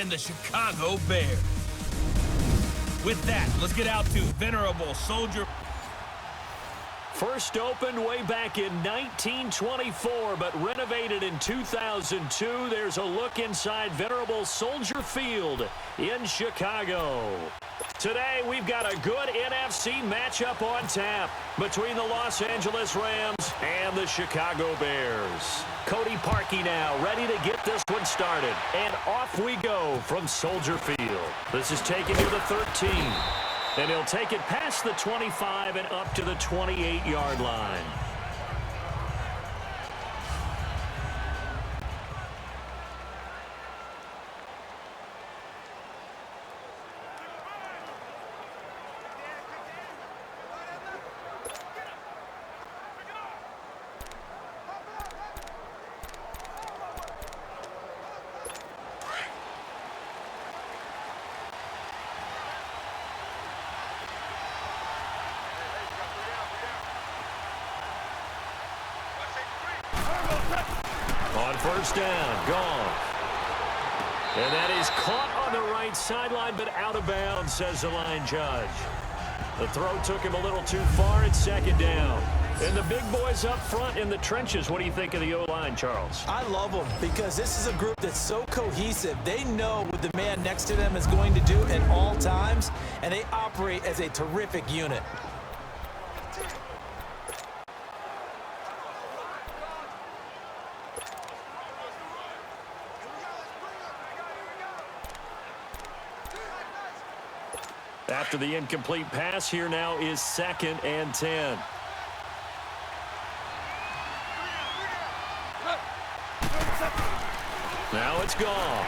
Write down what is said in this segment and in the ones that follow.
and the Chicago Bears. With that, let's get out to Venerable Soldier. First opened way back in 1924, but renovated in 2002. There's a look inside Venerable Soldier Field in Chicago. Today, we've got a good NFC matchup on tap between the Los Angeles Rams and the Chicago Bears. Cody Parkey now ready to get this one started. And off we go from Soldier Field. This is taken to the 13. And he'll take it past the 25 and up to the 28-yard line. On first down, gone. And that is caught on the right sideline, but out of bounds, says the line judge. The throw took him a little too far at second down. And the big boys up front in the trenches. What do you think of the O-line, Charles? I love them because this is a group that's so cohesive. They know what the man next to them is going to do at all times, and they operate as a terrific unit. After the incomplete pass, here now is 2nd and 10. Now it's gone.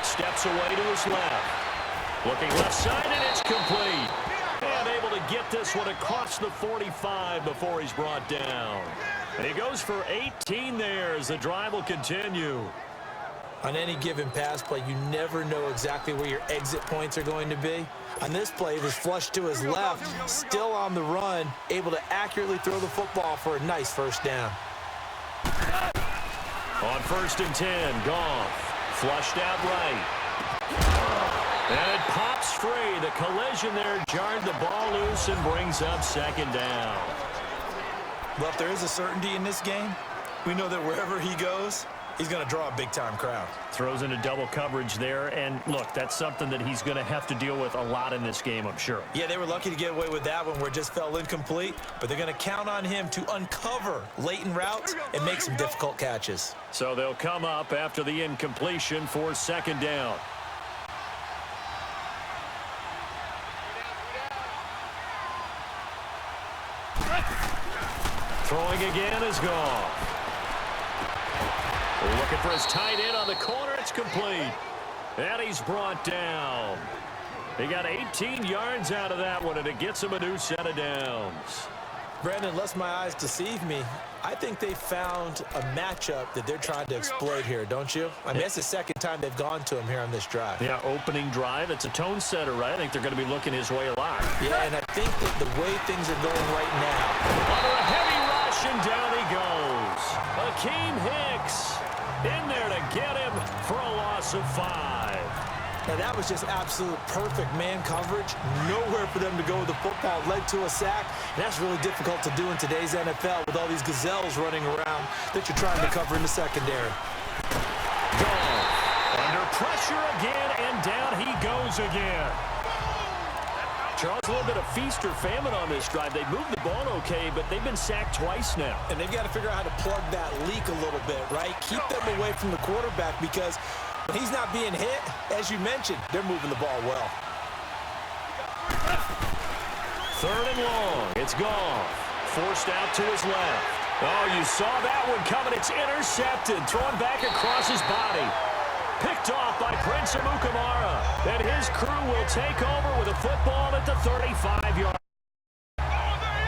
Steps away to his left. Looking left side, and it's complete. And able to get this one across the 45 before he's brought down. And he goes for 18 there as the drive will continue. On any given pass play, you never know exactly where your exit points are going to be. On this play, it was flushed to his left, still on the run, able to accurately throw the football for a nice first down. On 1st and 10, Goff, flushed out right. And it pops free. The collision there jarred the ball loose and brings up 2nd down. Well, if there is a certainty in this game, we know that wherever he goes, he's going to draw a big-time crowd. Throws into double coverage there, and look, that's something that he's going to have to deal with a lot in this game, I'm sure. Yeah, they were lucky to get away with that one where it just fell incomplete, but they're going to count on him to uncover latent routes and make some difficult catches. So they'll come up after the incompletion for 2nd down. Throwing again is Goff. Looking for his tight end on the corner. It's complete. And he's brought down. He got 18 yards out of that one, and it gets him a new set of downs. Brandon, lest my eyes deceive me, I think they found a matchup that they're trying to exploit here, don't you? I mean, it's the second time they've gone to him here on this drive. Yeah, opening drive. It's a tone setter, right? I think they're going to be looking his way a lot. Yeah, and I think that the way things are going right now. Under a heavy rush, and down he goes. Akeem Hicks in there to get him for a loss of 5. Now, that was just absolute perfect man coverage. Nowhere for them to go with the football. Led to a sack, and that's really difficult to do in today's NFL with all these gazelles running around that you're trying to cover in the secondary. Goff under pressure again, and down he goes again. Charles, a little bit of feast or famine on this drive. They moved the ball okay, but they've been sacked twice now. And they've got to figure out how to plug that leak a little bit, right? Keep them away from the quarterback because when he's not being hit, as you mentioned, they're moving the ball well. 3rd and long. It's Goff. Forced out to his left. Oh, you saw that one coming. It's intercepted. Thrown back across his body. Picked off by Prince Amukamara. And his crew will take over with a football at the 35-yard.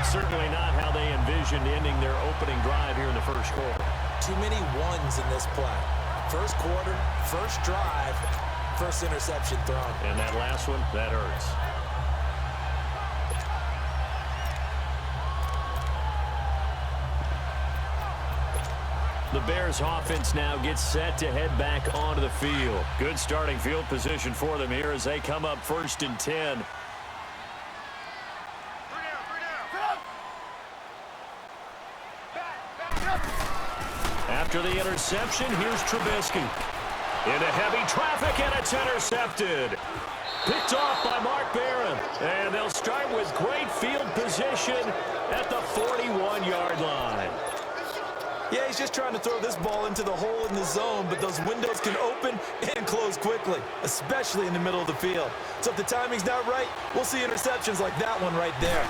Certainly not how they envisioned ending their opening drive here in the first quarter. Too many ones in this play. First quarter, first drive, first interception thrown. And that last one, that hurts. The Bears offense now gets set to head back onto the field. Good starting field position for them here as they come up 1st and 10. After the interception, here's Trubisky. Into heavy traffic, and it's intercepted. Picked off by Mark Barron. And they'll start with great field position at the 41-yard line. Yeah, he's just trying to throw this ball into the hole in the zone, but those windows can open and close quickly, especially in the middle of the field. So if the timing's not right, we'll see interceptions like that one right there.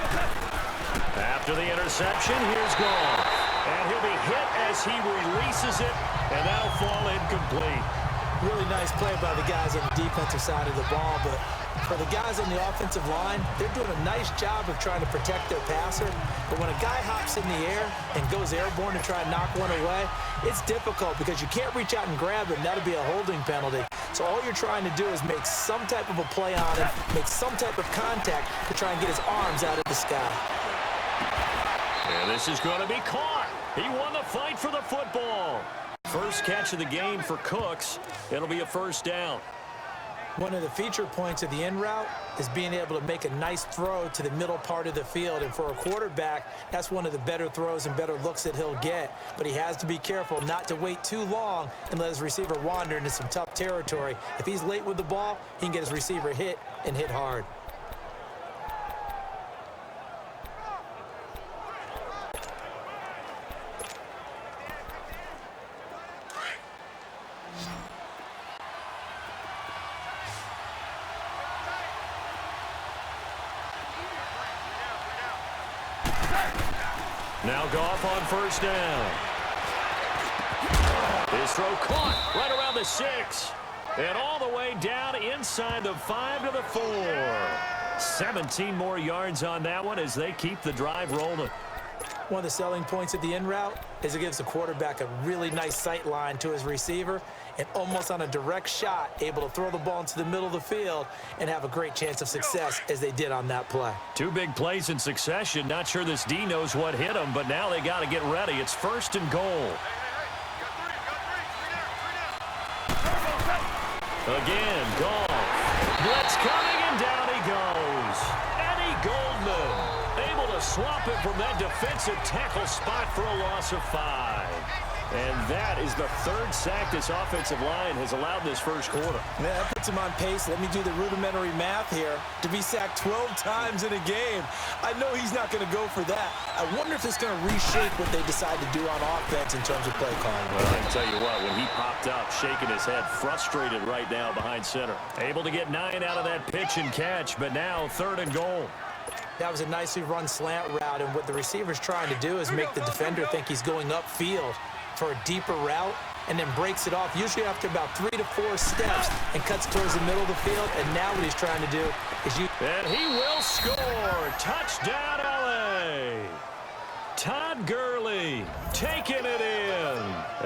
After the interception, here's Goff. And he'll be hit as he releases it, and that'll fall incomplete. Really nice play by the guys on the defensive side of the ball, but for the guys on the offensive line, they're doing a nice job of trying to protect their passer. But when a guy hops in the air and goes airborne to try and knock one away, it's difficult because you can't reach out and grab him. That'll be a holding penalty. So all you're trying to do is make some type of a play on him, make some type of contact to try and get his arms out of the sky. And this is going to be caught. He won the fight for the football. First catch of the game for Cooks. It'll be a first down. One of the feature points of the in route is being able to make a nice throw to the middle part of the field. And for a quarterback, that's one of the better throws and better looks that he'll get. But he has to be careful not to wait too long and let his receiver wander into some tough territory. If he's late with the ball, he can get his receiver hit and hit hard. Now Goff on first down. His throw caught right around the 6. And all the way down inside the 5 to the 4. 17 more yards on that one as they keep the drive rolling. One of the selling points of the in route is it gives the quarterback a really nice sight line to his receiver and almost on a direct shot able to throw the ball into the middle of the field and have a great chance of success as they did on that play. 2 big plays in succession. Not sure this D knows what hit him, but now they got to get ready. It's 1st and goal. Again, Goff. Blitz coming, and down he goes. Eddie Goldman able to swap it from that defensive tackle spot for a loss of 5. And that is the 3rd sack this offensive line has allowed this first quarter. Yeah, that puts him on pace. Let me do the rudimentary math here. To be sacked 12 times in a game, I know he's not going to go for that. I wonder if it's going to reshape what they decide to do on offense in terms of play calling. Well, I can tell you what, when he popped up, shaking his head, frustrated right now behind center. Able to get 9 out of that pitch and catch, but now 3rd and goal. That was a nicely run slant route, and what the receiver's trying to do is make the defender think he's going upfield for a deeper route and then breaks it off, usually after about 3 to 4 steps, and cuts towards the middle of the field. And now what he's trying to do is and he will score. Touchdown, LA. Todd Gurley taking it in.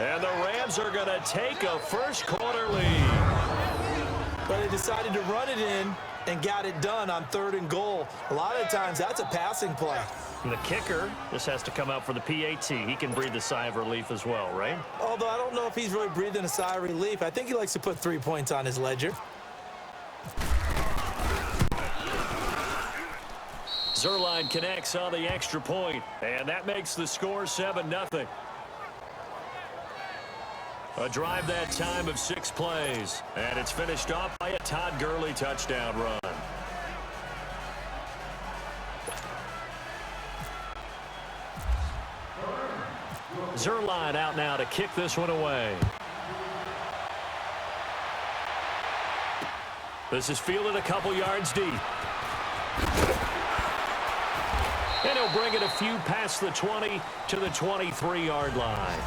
And the Rams are going to take a first quarter lead. But they decided to run it in and got it done on 3rd and goal. A lot of times that's a passing play. The kicker, this has to come out for the PAT. He can breathe a sigh of relief as well, right? Although I don't know if he's really breathing a sigh of relief. I think he likes to put 3 points on his ledger. Zerline connects on the extra point, and that makes the score 7-0. A drive that time of 6 plays, and it's finished off by a Todd Gurley touchdown run. Zerline out now to kick this one away. This is fielded a couple yards deep. And he'll bring it a few past the 20 to the 23-yard line.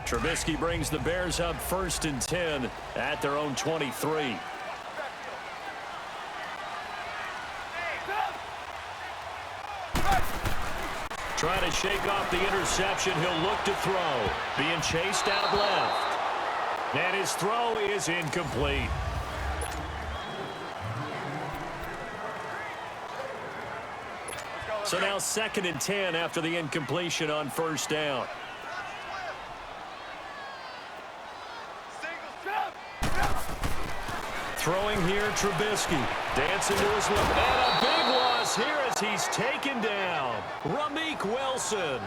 Trubisky brings the Bears up 1st and 10 at their own 23. Trying to shake off the interception. He'll look to throw. Being chased out left. And his throw is incomplete. So now 2nd and 10 after the incompletion on first down. Throwing here, Trubisky. Dancing to his left. And a big loss here as he's taken down. Ramik Wilson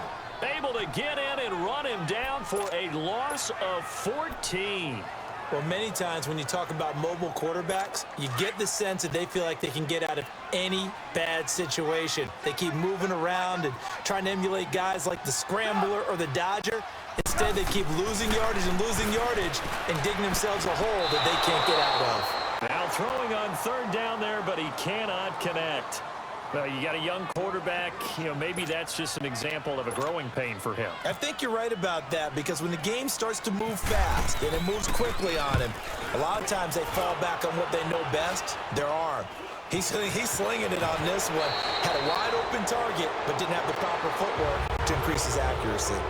able to get in and run him down for a loss of 14. Well, many times when you talk about mobile quarterbacks, you get the sense that they feel like they can get out of any bad situation. They keep moving around and trying to emulate guys like the Scrambler or the Dodger. Instead, they keep losing yardage and digging themselves a hole that they can't get out of. Now throwing on 3rd down there, but he cannot connect. Well, you got a young quarterback, maybe that's just an example of a growing pain for him. I think you're right about that because when the game starts to move fast and it moves quickly on him, a lot of times they fall back on what they know best, their arm. He's slinging it on this one. Had a wide open target, but didn't have the proper footwork to increase his accuracy.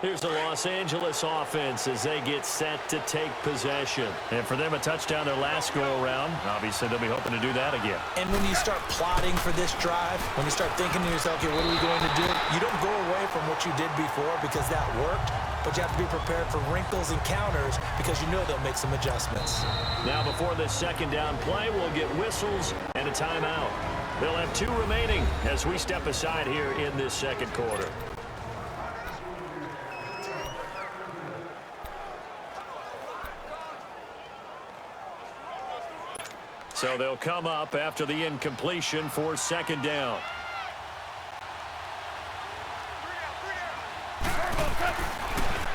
Here's the Los Angeles offense as they get set to take possession. And for them, a touchdown their last go-around. Obviously, they'll be hoping to do that again. And when you start plotting for this drive, when you start thinking to yourself, okay, what are we going to do? You don't go away from what you did before because that worked, but you have to be prepared for wrinkles and counters because you know they'll make some adjustments. Now, before this 2nd down play, we'll get whistles and a timeout. They'll have 2 remaining as we step aside here in this 2nd quarter. So they'll come up after the incompletion for 2nd down.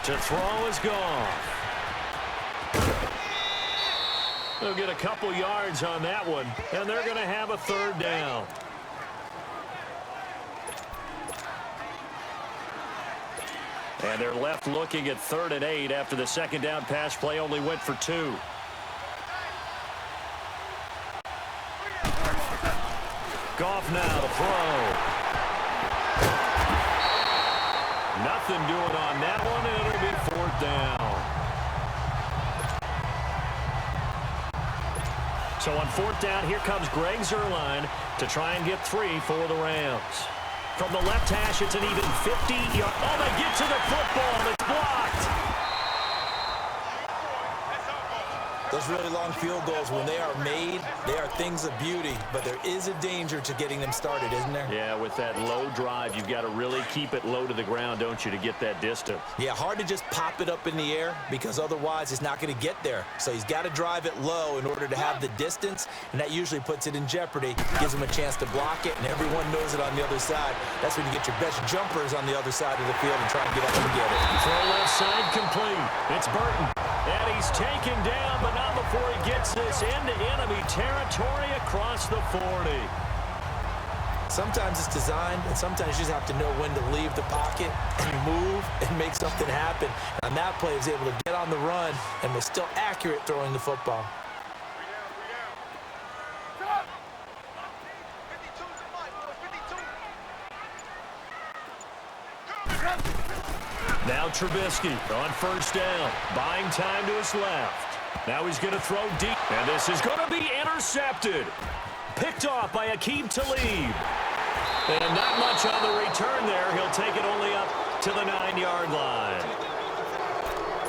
To throw is gone. They'll get a couple yards on that one, and they're going to have a 3rd down. And they're left looking at 3rd and 8 after the 2nd down pass play only went for 2. Goff now to throw. Nothing doing on that one, and it'll be 4th down. So on 4th down, here comes Greg Zuerlein to try and get 3 for the Rams. From the left hash, it's an even 50-yard. Oh, they get to the football. It's blocked. Those really long field goals, when they are made, they are things of beauty, but there is a danger to getting them started, isn't there? Yeah, with that low drive, you've got to really keep it low to the ground, don't you, to get that distance. Yeah, hard to just pop it up in the air because otherwise it's not going to get there. So he's got to drive it low in order to have the distance, and that usually puts it in jeopardy, gives him a chance to block it, and everyone knows it on the other side. That's when you get your best jumpers on the other side of the field and try and get up and get it. Throw left side complete. It's Burton. And he's taken down, but not before he gets this into enemy territory across the 40. Sometimes it's designed, and sometimes you just have to know when to leave the pocket and move and make something happen. And on that play, he was able to get on the run and was still accurate throwing the football. Now Trubisky on 1st down, buying time to his left. Now he's going to throw deep, and this is going to be intercepted. Picked off by Aqib Talib. And not much on the return there. He'll take it only up to the 9-yard line.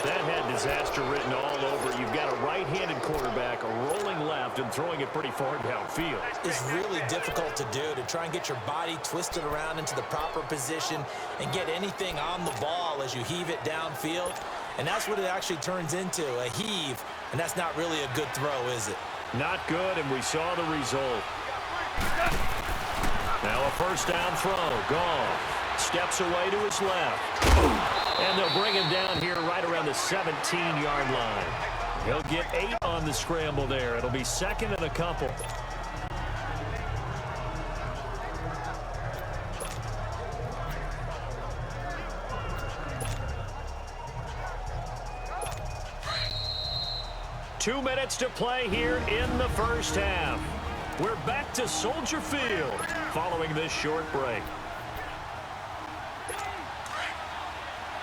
That had disaster written all over. You've got a right-handed quarterback rolling left and throwing it pretty far downfield. It's really difficult to do, to try and get your body twisted around into the proper position and get anything on the ball as you heave it downfield. And that's what it actually turns into, a heave. And that's not really a good throw, is it? Not good, and we saw the result. Now a 1st down throw. Goff steps away to his left. And they'll bring him down here right around the 17-yard line. He'll get 8 on the scramble there. It'll be 2nd and a couple. Two minutes to play here in the 1st half. We're back to Soldier Field following this short break.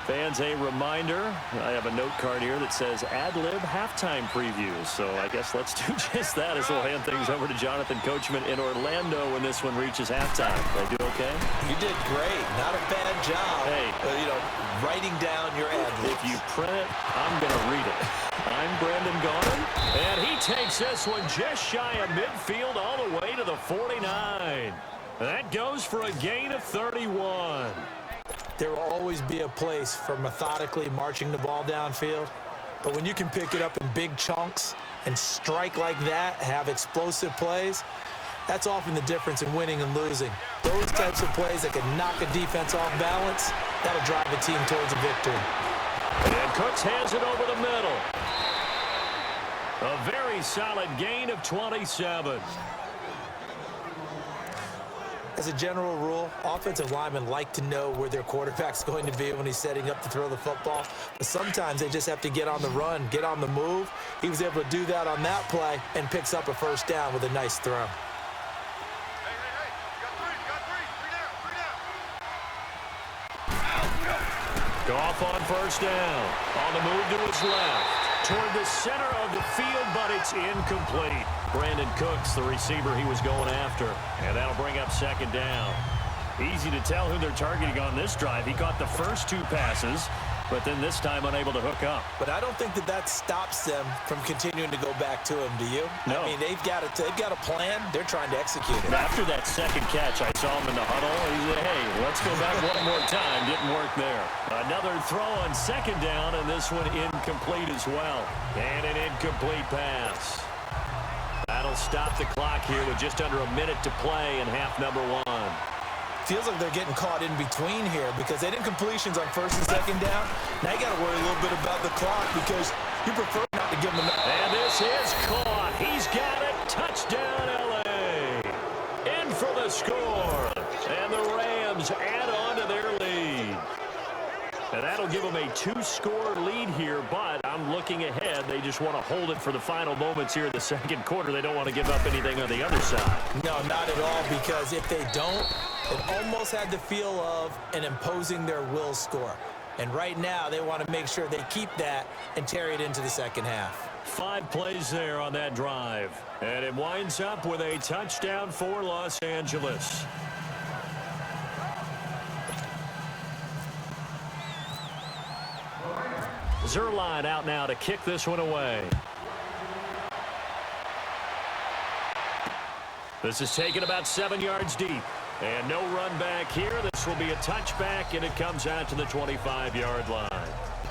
Fans, a reminder, I have a note card here that says ad-lib halftime previews. So I guess let's do just that as we'll hand things over to Jonathan Coachman in Orlando when this one reaches halftime. Did I do okay? You did great. Not a bad job. Hey. Writing down your ad-libs. If you print it, I'm going to read it. I'm Brandon Gaughan, and he takes this one just shy of midfield all the way to the 49. That goes for a gain of 31. There will always be a place for methodically marching the ball downfield. But when you can pick it up in big chunks and strike like that, have explosive plays, that's often the difference in winning and losing. Those types of plays that can knock a defense off balance, that'll drive a team towards a victory. And Cooks hands it over the middle. A very solid gain of 27. As a general rule, offensive linemen like to know where their quarterback's going to be when he's setting up to throw the football. But sometimes they just have to get on the run, get on the move. He was able to do that on that play and picks up a first down with a nice throw. Goff on first down. On the move to his left. Toward the center of the field, but it's incomplete. Brandon Cooks, the receiver he was going after. And that'll bring up second down. Easy to tell who they're targeting on this drive. He caught the first two passes, but then this time unable to hook up. But I don't think that stops them from continuing to go back to him, do you? No. I mean, they've got a plan. They're trying to execute it. And after that second catch, I saw him in the huddle. He said, hey, let's go back one more time. Didn't work there. Another throw on second down, and this one incomplete as well. And an incomplete pass. That'll stop the clock here with just under a minute to play in half number one. Feels like they're getting caught in between here because they did completions on first and second down. Now you got to worry a little bit about the clock because you prefer not to give them enough. And this is caught. He's got it. Touchdown, L.A. In for the score. And the Rams add on to their lead. And that'll give them a two-score lead here, but I'm looking ahead. They just want to hold it for the final moments here in the second quarter. They don't want to give up anything on the other side. No, not at all, because if they don't, it almost had the feel of an imposing their will score. And right now, they want to make sure they keep that and carry it into the second half. 5 plays there on that drive. And it winds up with a touchdown for Los Angeles. Zuerlein out now to kick this one away. This is taken about 7 yards deep. And no run back here. This will be a touchback, and it comes out to the 25-yard line.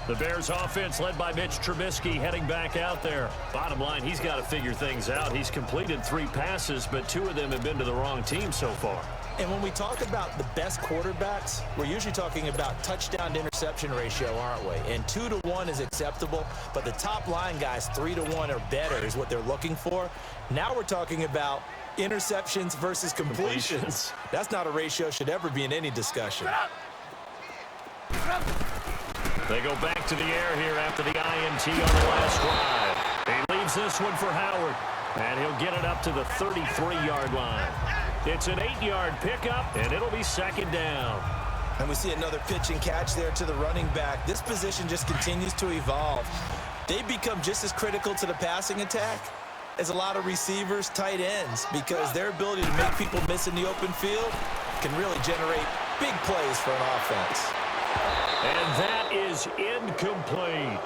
The Bears offense led by Mitch Trubisky heading back out there. Bottom line, he's got to figure things out. He's completed 3 passes, but 2 of them have been to the wrong team so far. And when we talk about the best quarterbacks, we're usually talking about touchdown to interception ratio, aren't we? And 2 to 1 is acceptable, but the top line guys 3 to 1 or better is what they're looking for. Now we're talking about interceptions versus completions. That's not a ratio should ever be in any discussion. They go back to the air here after the INT on the last drive. He leaves this one for Howard, and he'll get it up to the 33-yard line. It's an 8-yard pickup, and it'll be second down. And we see another pitch and catch there to the running back. This position just continues to evolve. They become just as critical to the passing attack as a lot of receivers, tight ends, because their ability to make people miss in the open field can really generate big plays for an offense. And that is incomplete.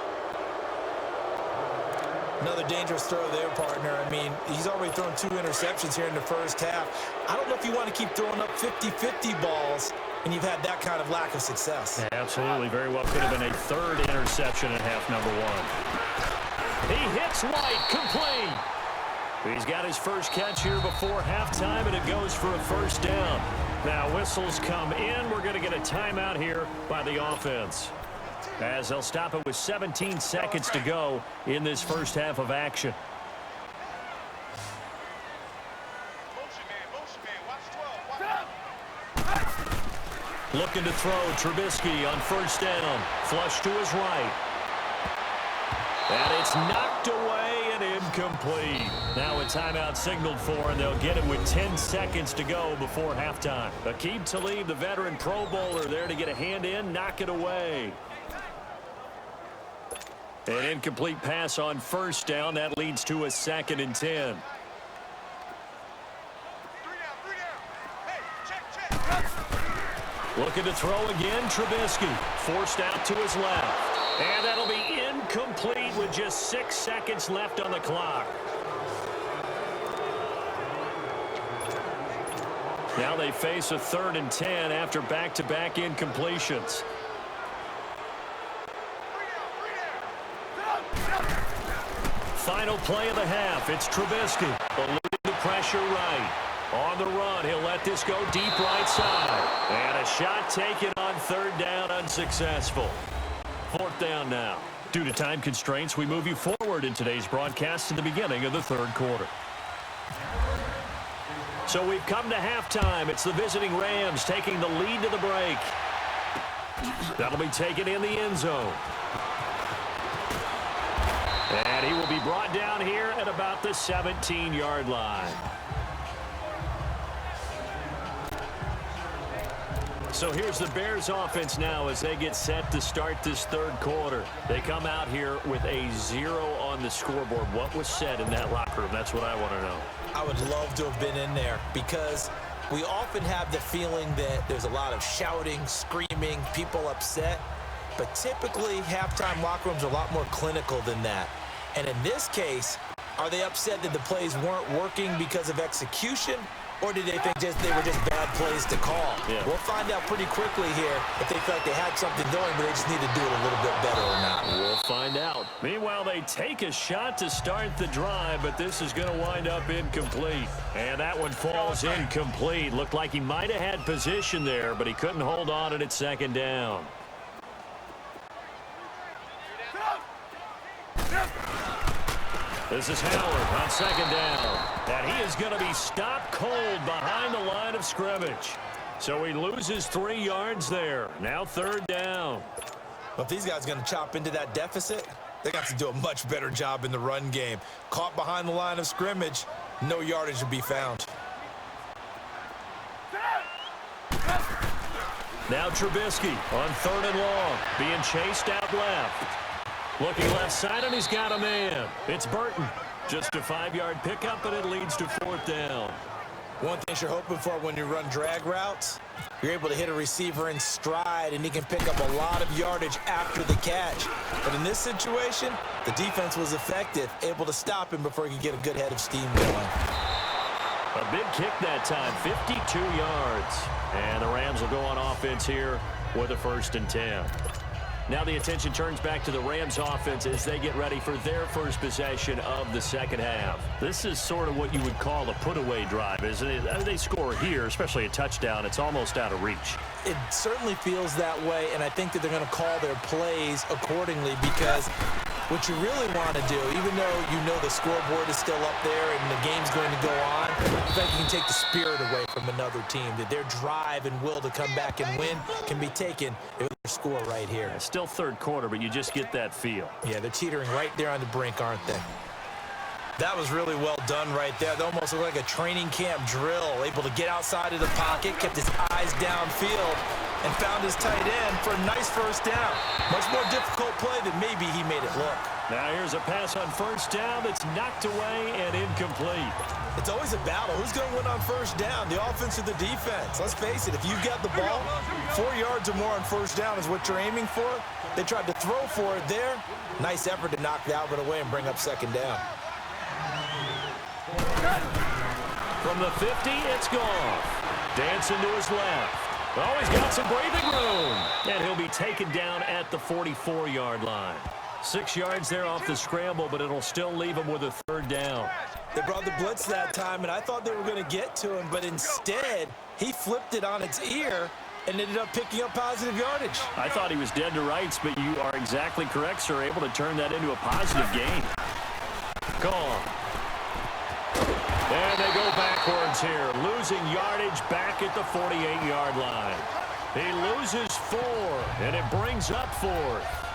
Another dangerous throw there, partner. I mean, he's already thrown 2 interceptions here in the first half. I don't know if you want to keep throwing up 50-50 balls and you've had that kind of lack of success. Absolutely. Very well could have been a 3rd interception in half number 1. He hits White, complete. He's got his first catch here before halftime, and it goes for a first down. Now whistles come in. We're going to get a timeout here by the offense, as they'll stop it with 17 seconds to go in this first half of action. Looking to throw, Trubisky on first down. Flush to his right. And it's knocked away and incomplete. Now a timeout signaled for, and they'll get it with 10 seconds to go before halftime. Aqib Talib, the veteran Pro Bowler, there to get a hand in, knock it away. An incomplete pass on first down. That leads to a 2nd and 10. Looking to throw again, Trubisky. Forced out to his left. And that'll be incomplete with just 6 seconds left on the clock. Now they face a 3rd and 10 after back-to-back incompletions. Final play of the half. It's Trubisky. Eluding the pressure right. On the run, he'll let this go deep right side. And a shot taken on 3rd down, unsuccessful. 4th down now. Due to time constraints, we move you forward in today's broadcast to the beginning of the 3rd quarter. So we've come to halftime. It's the visiting Rams taking the lead to the break. That'll be taken in the end zone. And he will be brought down here at about the 17-yard line. So here's the Bears offense now as they get set to start this 3rd quarter. They come out here with a 0 on the scoreboard. What was said in that locker room? That's what I want to know. I would love to have been in there because we often have the feeling that there's a lot of shouting, screaming, people upset. But typically, halftime locker rooms are a lot more clinical than that. And in this case, are they upset that the plays weren't working because of execution? Or did they think they were just bad plays to call? Yeah. We'll find out pretty quickly here if they felt like they had something going, but they just need to do it a little bit better or not. We'll find out. Meanwhile, they take a shot to start the drive, but this is going to wind up incomplete. And that one falls incomplete. Looked like he might have had position there, but he couldn't hold on it at 2nd down. This is Howard on 2nd down. And he is going to be stopped cold behind the line of scrimmage. So he loses 3 yards there. Now 3rd down. Well, if these guys are going to chop into that deficit, they got to do a much better job in the run game. Caught behind the line of scrimmage, no yardage to be found. Now Trubisky on 3rd and long. Being chased out left. Looking left side, and he's got a man. It's Burton. Just a 5-yard pickup, but it leads to 4th down. One thing you're hoping for when you run drag routes, you're able to hit a receiver in stride, and he can pick up a lot of yardage after the catch. But in this situation, the defense was effective, able to stop him before he could get a good head of steam going. A big kick that time, 52 yards. And the Rams will go on offense here with a 1st and 10. Now the attention turns back to the Rams offense as they get ready for their first possession of the 2nd half. This is sort of what you would call a put-away drive, isn't it? They score here, especially a touchdown. It's almost out of reach. It certainly feels that way, and I think that they're going to call their plays accordingly because what you really want to do, even though you know the scoreboard is still up there and the game's going to go on, I think you can take the spirit away from another team, that their drive and will to come back and win can be taken if they score right here. It's still 3rd quarter, but you just get that feel. Yeah, they're teetering right there on the brink, aren't they? That was really well done right there. They almost looked like a training camp drill, able to get outside of the pocket, kept his eyes downfield, and found his tight end for a nice 1st down. Much more difficult play than maybe he made it look. Now here's a pass on 1st down that's knocked away and incomplete. It's always a battle. Who's going to win on 1st down, the offense or the defense? Let's face it, if you've got the ball, 4 yards or more on 1st down is what you're aiming for. They tried to throw for it there. Nice effort to knock the outlet away and bring up 2nd down. From the 50, it's Goff. Dancing to his left. Oh, he's got some breathing room. And he'll be taken down at the 44-yard line. 6 yards there off the scramble, but it'll still leave him with a 3rd down. They brought the blitz that time, and I thought they were going to get to him, but instead, he flipped it on its ear and ended up picking up positive yardage. I thought he was dead to rights, but you are exactly correct, sir, able to turn that into a positive gain. Gone. And they go backwards here, losing yardage back at the 48-yard line. He loses 4, and it brings up 4th.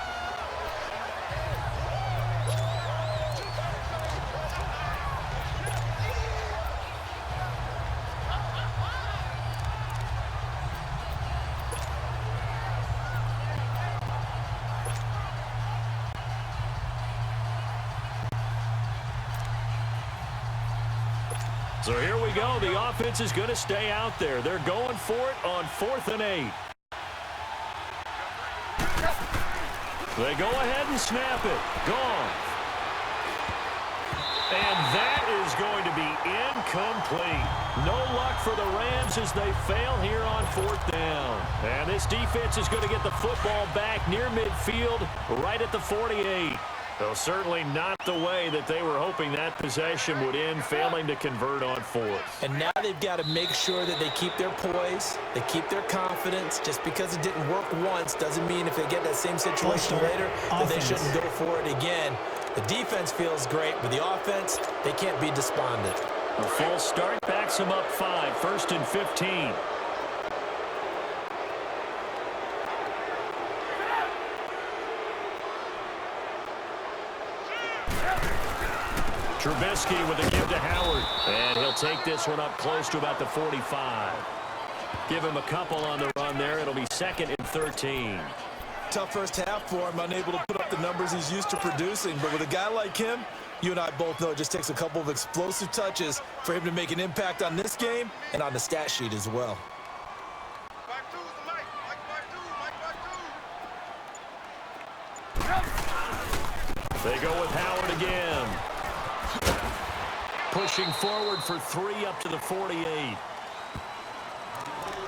So here we go. The offense is going to stay out there. They're going for it on 4th and 8. They go ahead and snap it. Gone. And that is going to be incomplete. No luck for the Rams as they fail here on 4th down. And this defense is going to get the football back near midfield, right at the 48. Though certainly not the way that they were hoping that possession would end, failing to convert on 4th. And now they've got to make sure that they keep their poise, they keep their confidence. Just because it didn't work once doesn't mean if they get that same situation later that they shouldn't go for it again. The defense feels great, but the offense, they can't be despondent. A full start backs them up 5, 1st and 15. Trubisky with a give to Howard. And he'll take this one up close to about the 45. Give him a couple on the run there. It'll be 2nd and 13. Tough first half for him, unable to put up the numbers he's used to producing. But with a guy like him, you and I both know it just takes a couple of explosive touches for him to make an impact on this game and on the stat sheet as well. They go with Howard again. Pushing forward for 3 up to the 48.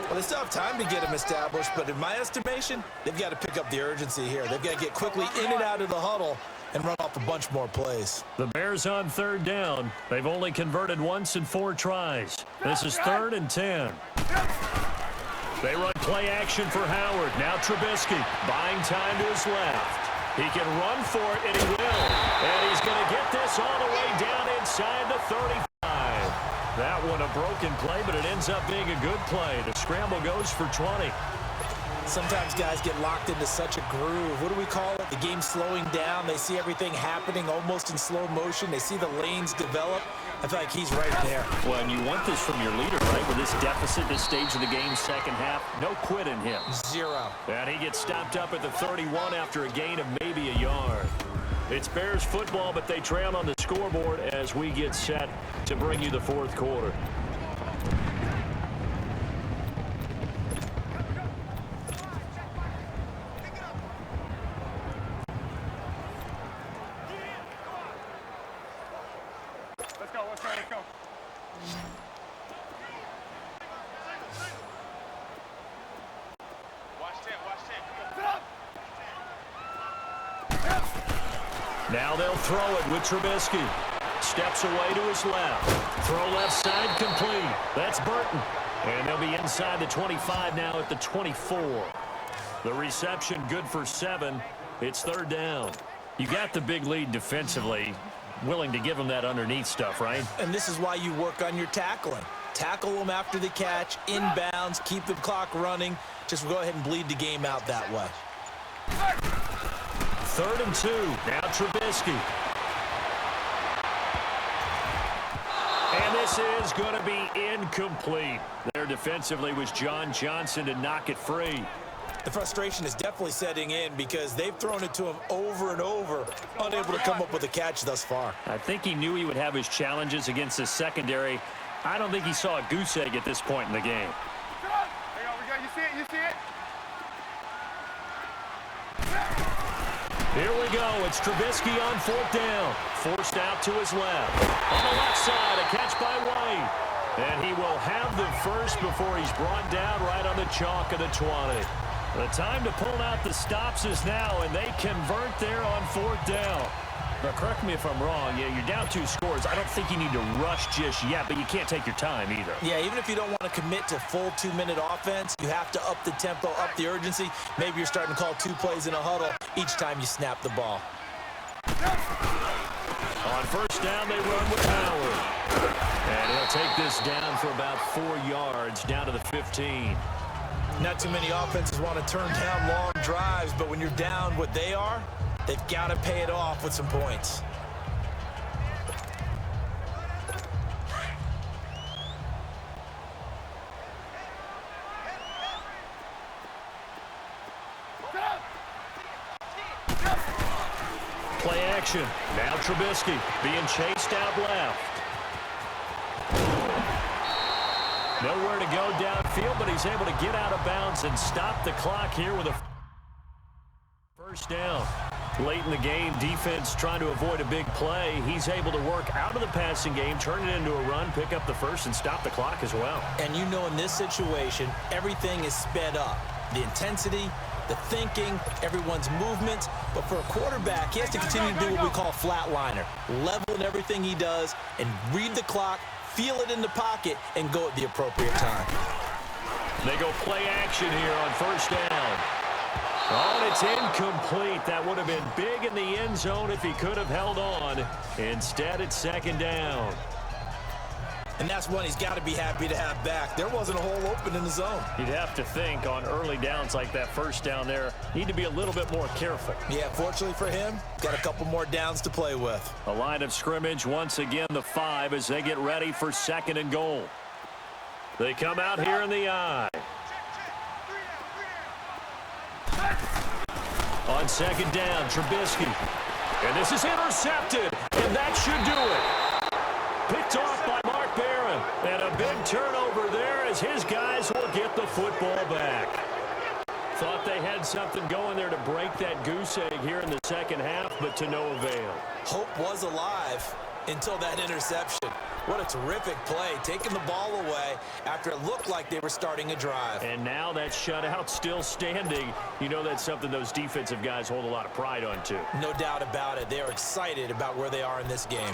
Well, they still have time to get him established, but in my estimation, they've got to pick up the urgency here. They've got to get quickly in and out of the huddle and run off a bunch more plays. The Bears on 3rd down. They've only converted once in 4 tries. This is 3rd and 10. They run play action for Howard. Now Trubisky buying time to his left. He can run for it, and he will. And he's going to get this all the way down inside the 35. That one a broken play, but it ends up being a good play. The scramble goes for 20. Sometimes guys get locked into such a groove. What do we call it? The game slowing down. They see everything happening almost in slow motion. They see the lanes develop. I feel like he's right there. Well, and you want this from your leader, right? With this deficit, this stage of the game, second half, no quit in him. 0. And he gets stopped up at the 31 after a gain of maybe a yard. It's Bears football, but they trail on the scoreboard as we get set to bring you the 4th quarter. Let's go. Watch 10. Now they'll throw it with Trubisky. Steps away to his left. Throw left side complete. That's Burton. And they'll be inside the 25 now at the 24. The reception good for 7. It's 3rd down. You got the big lead defensively. Willing to give them that underneath stuff, right? And this is why you work on your tackling. Tackle them after the catch, inbounds, keep the clock running. Just go ahead and bleed the game out that way. 3rd and 2. Now Trubisky. And this is going to be incomplete. There defensively was John Johnson to knock it free. The frustration is definitely setting in because they've thrown it to him over and over, unable to come up with a catch thus far. I think he knew he would have his challenges against his secondary. I don't think he saw a goose egg at this point in the game. You see it? Here we go. It's Trubisky on 4th down. Forced out to his left. On the left side, a catch by White. And he will have the first before he's brought down right on the chalk of the 20. The time to pull out the stops is now, and they convert there on 4th down. Now, correct me if I'm wrong. Yeah, you're down 2 scores. I don't think you need to rush just yet, but you can't take your time either. Yeah, even if you don't want to commit to full 2-minute offense, you have to up the tempo, up the urgency. Maybe you're starting to call 2 plays in a huddle each time you snap the ball. On 1st down, they run with Howard. And he'll take this down for about 4 yards, down to the 15. Not too many offenses want to turn down long drives, but when you're down what they are, they've got to pay it off with some points. Play action. Now Trubisky being chased out left. Nowhere to go downfield, but he's able to get out of bounds and stop the clock here with a first down. Late in the game, defense trying to avoid a big play. He's able to work out of the passing game, turn it into a run, pick up the first, and stop the clock as well. And you know in this situation, everything is sped up. The intensity, the thinking, everyone's movement. But for a quarterback, he has to continue to do what we call flatliner. Level in everything he does and read the clock, feel it in the pocket, and go at the appropriate time. They go play action here on first down. Oh, and it's incomplete. That would have been big in the end zone if he could have held on. Instead, it's second down. And that's one he's got to be happy to have back. There wasn't a hole open in the zone. You'd have to think on early downs like that first down there, need to be a little bit more careful. Yeah, fortunately for him, got a couple more downs to play with. A line of scrimmage, once again, the 5 as they get ready for second and goal. They come out here in the I. On second down, Trubisky. And this is intercepted, and that should do it. Picked off by Mark Barron. And a big turnover there as his guys will get the football back. Thought they had something going there to break that goose egg here in the second half, but to no avail. Hope was alive until that interception. What a terrific play, taking the ball away after it looked like they were starting a drive. And now that shutout still standing. You know that's something those defensive guys hold a lot of pride on, too. No doubt about it. They are excited about where they are in this game.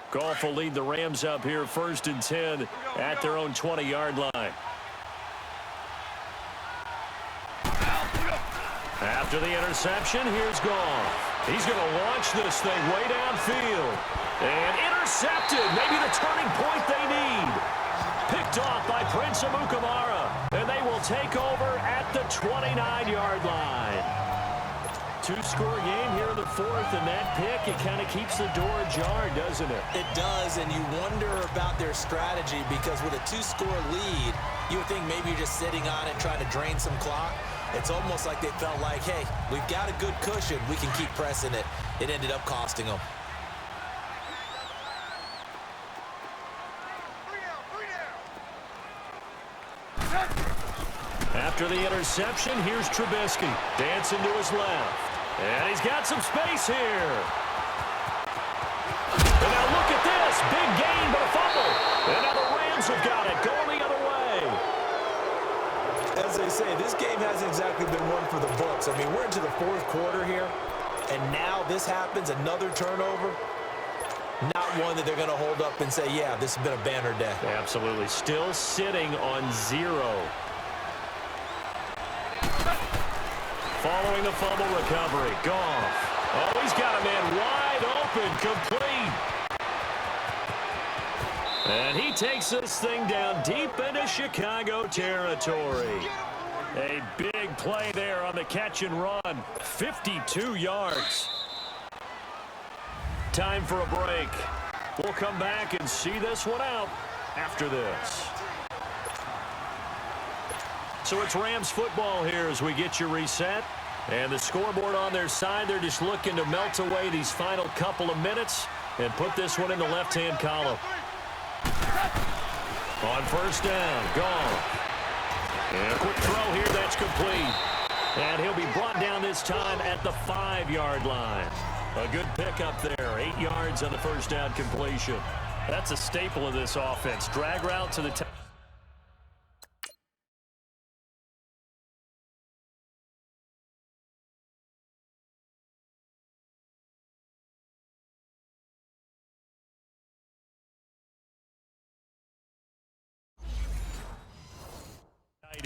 Goff will lead the Rams up here first and 10 at their own 20-yard line. After the interception, here's Goff. He's going to launch this thing way downfield. And intercepted. Maybe the turning point they need. Picked off by Prince Amukamara. And they will take over at the 29-yard line. Two-score game here in the fourth, and that pick, it kind of keeps the door ajar, doesn't it? It does, and you wonder about their strategy because with a two-score lead, you would think maybe you're just sitting on it trying to drain some clock. It's almost like they felt like, hey, we've got a good cushion. We can keep pressing it. It ended up costing them. After the interception, here's Trubisky. Dancing to his left. And he's got some space here. And now look at this. Big gain, but a fumble. And now the Rams have got it. Going the other way. As they say, this game hasn't exactly been one for the books. I mean, we're into the fourth quarter here, and now this happens, another turnover. Not one that they're going to hold up and say, yeah, this has been a banner day. Absolutely. Still sitting on 0. Following the fumble recovery, Goff. Oh, he's got a man wide open, complete. And he takes this thing down deep into Chicago territory. A big play there on the catch and run. 52 yards. Time for a break. We'll come back and see this one out after this. So it's Rams football here as we get you reset. And the scoreboard on their side, they're just looking to melt away these final couple of minutes and put this one in the left-hand column. On first down, Goff. And a quick throw here, that's complete. And he'll be brought down this time at the 5-yard line. A good pickup there, 8 yards on the first down completion. That's a staple of this offense. Drag route to the top.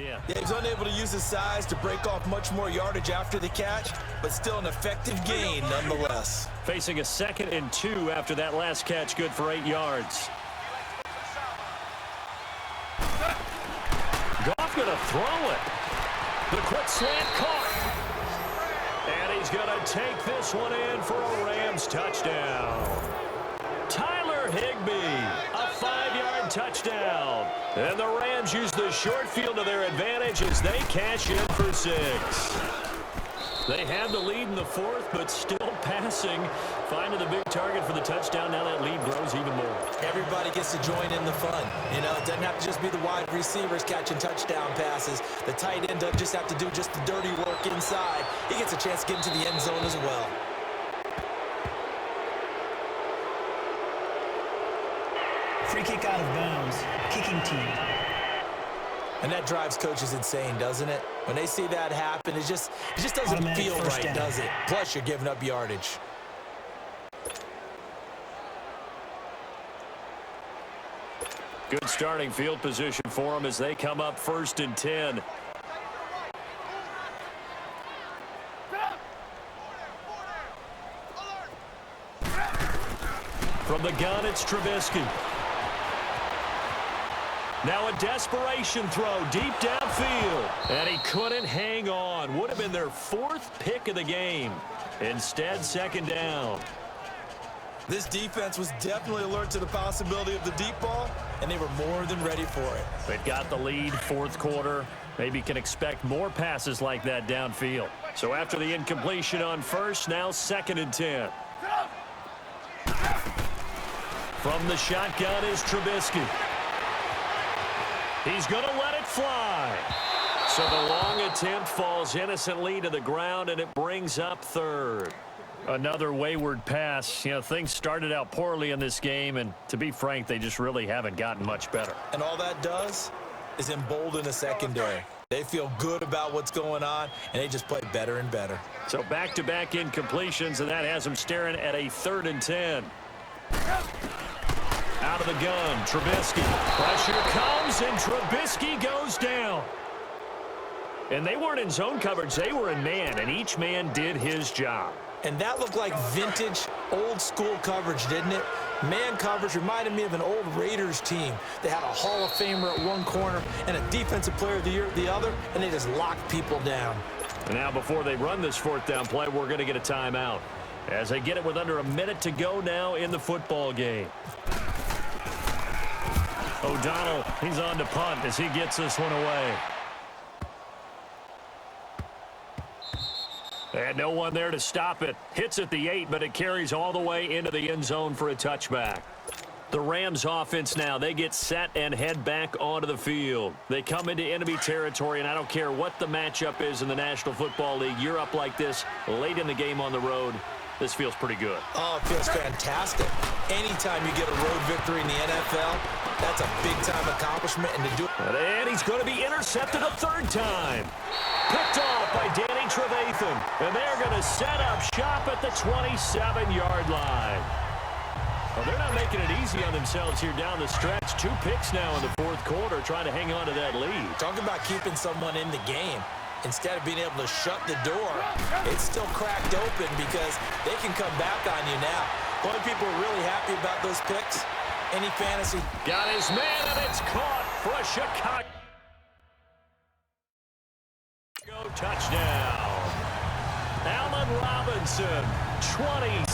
Yeah, he was unable to use his size to break off much more yardage after the catch, but still an effective gain nonetheless. Facing a 2nd and 2 after that last catch, good for 8 yards. Goff going to throw it. The quick slant caught. And he's going to take this one in for a Rams touchdown. Tyler Higbee, a 5-yard touchdown. And the Rams use the short field to their advantage as they cash in for 6. They have the lead in the fourth, but still passing, finding the big target for the touchdown. Now that lead grows even more. Everybody gets to join in the fun. You know, it doesn't have to just be the wide receivers catching touchdown passes. The tight end doesn't just have to do just the dirty work inside. He gets a chance to get into the end zone as well. Free kick out of bounds. Kicking team. And that drives coaches insane, doesn't it? When they see that happen, it just doesn't Automatic feel first right, down. does it? Plus, you're giving up yardage. Good starting field position for them as they come up 1st and 10. From the gun, it's Trubisky. Now a desperation throw deep downfield. And he couldn't hang on. Would have been their 4th pick of the game. Instead, 2nd down. This defense was definitely alert to the possibility of the deep ball, and they were more than ready for it. They've got the lead, 4th quarter. Maybe can expect more passes like that downfield. So after the incompletion on 1st, now 2nd and 10. From the shotgun is Trubisky. He's going to let it fly. So the long attempt falls innocently to the ground, and it brings up 3rd. Another wayward pass. You know, things started out poorly in this game, and to be frank, they just really haven't gotten much better. And all that does is embolden the secondary. They feel good about what's going on, and they just play better and better. So back-to-back incompletions, and that has them staring at a 3rd and 10. Out of the gun, Trubisky. Pressure comes, and Trubisky goes down. And they weren't in zone coverage. They were in man, and each man did his job. And that looked like vintage, old-school coverage, didn't it? Man coverage reminded me of an old Raiders team. They had a Hall of Famer at one corner and a Defensive Player of the Year at the other, and they just locked people down. And now before they run this 4th down play, we're going to get a timeout. As they get it with under a minute to go now in the football game. O'Donnell, he's on to punt as he gets this one away. And no one there to stop it. Hits at the 8, but it carries all the way into the end zone for a touchback. The Rams offense now, they get set and head back onto the field. They come into enemy territory, and I don't care what the matchup is in the National Football League. You're up like this late in the game on the road. This feels pretty good. Oh, it feels fantastic. Anytime you get a road victory in the NFL, that's a big-time accomplishment. And to do it. And he's going to be intercepted a 3rd time. Picked off by Danny Trevathan. And they're going to set up shop at the 27-yard line. Well, they're not making it easy on themselves here down the stretch. 2 picks now in the 4th quarter, trying to hang on to that lead. Talk about keeping someone in the game. Instead of being able to shut the door, it's still cracked open because they can come back on you now. Only people are really happy about those picks. Any fantasy? Got his man, and it's caught for a Chicago touchdown. Allen Robinson, 27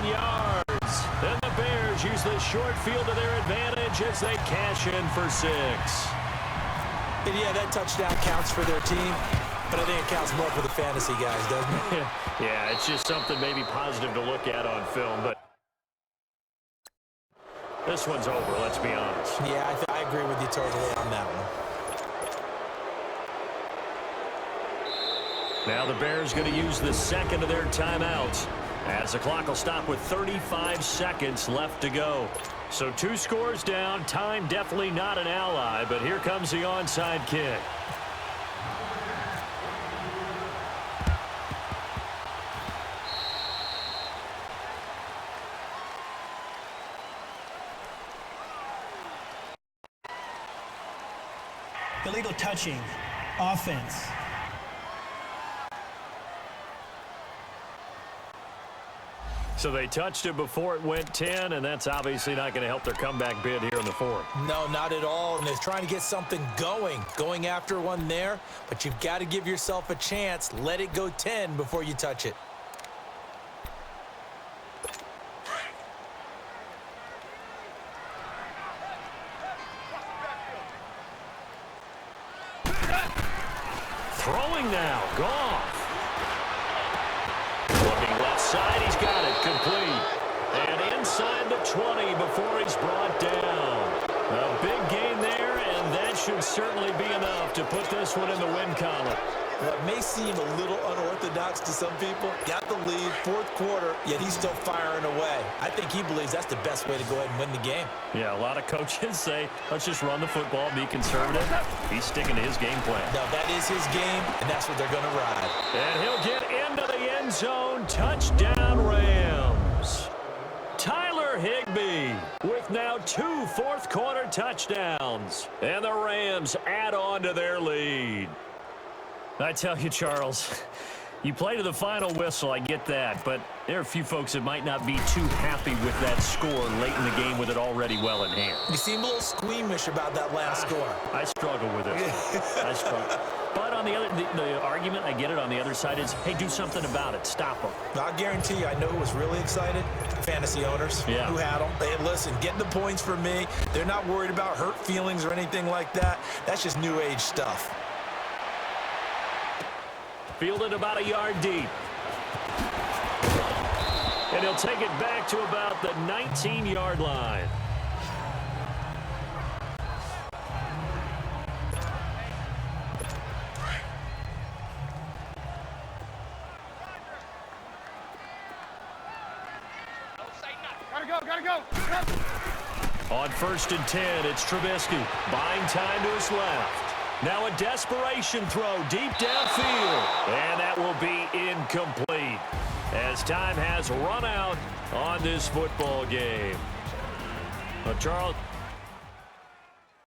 yards. Then the Bears use the short field to their advantage as they cash in for 6. And yeah, that touchdown counts for their team, but I think it counts more for the fantasy guys, doesn't it? Yeah, it's just something maybe positive to look at on film, but this one's over, let's be honest. Yeah, I agree with you totally on that one. Now the Bears going to use the 2nd of their timeouts as the clock will stop with 35 seconds left to go. So 2 scores down, time definitely not an ally, but here comes the onside kick. Illegal touching. Offense. So they touched it before it went 10, and that's obviously not going to help their comeback bid here in the 4th. No, not at all, and they're trying to get something going after one there, but you've got to give yourself a chance. Let it go 10 before you touch it. Throwing now, Goff. Looking left inside. He's got it. Complete. And inside the 20 before he's brought down. A big gain there, and that should certainly be enough to put this one in the win column. Well, it may seem a little unorthodox to some people. Got the lead, fourth quarter, yet he's still firing away. I think he believes that's the best way to go ahead and win the game. Yeah, a lot of coaches say, let's just run the football, be conservative. He's sticking to his game plan. No, that is his game, and that's what they're going to ride. And he'll get into the end zone. Touchdown, Rams. Tyler Higbee with now 2 fourth-quarter touchdowns. And the Rams add on to their lead. I tell you, Charles, you play to the final whistle, I get that, but there are a few folks that might not be too happy with that score late in the game with it already well in hand. You seem a little squeamish about that last score. I struggle with it. I struggle. But on the other, the argument, I get it, on the other side is, hey, do something about it. Stop them. I guarantee you, I know who was really excited. Fantasy owners who had them. Hey, listen, getting the points for me. They're not worried about hurt feelings or anything like that. That's just new age stuff. Fielded about a yard deep. And he'll take it back to about the 19-yard line. Gotta go. On 1st and 10, it's Trubisky. Buying time to his left. Now a desperation throw deep downfield. And that will be incomplete as time has run out on this football game. Charles,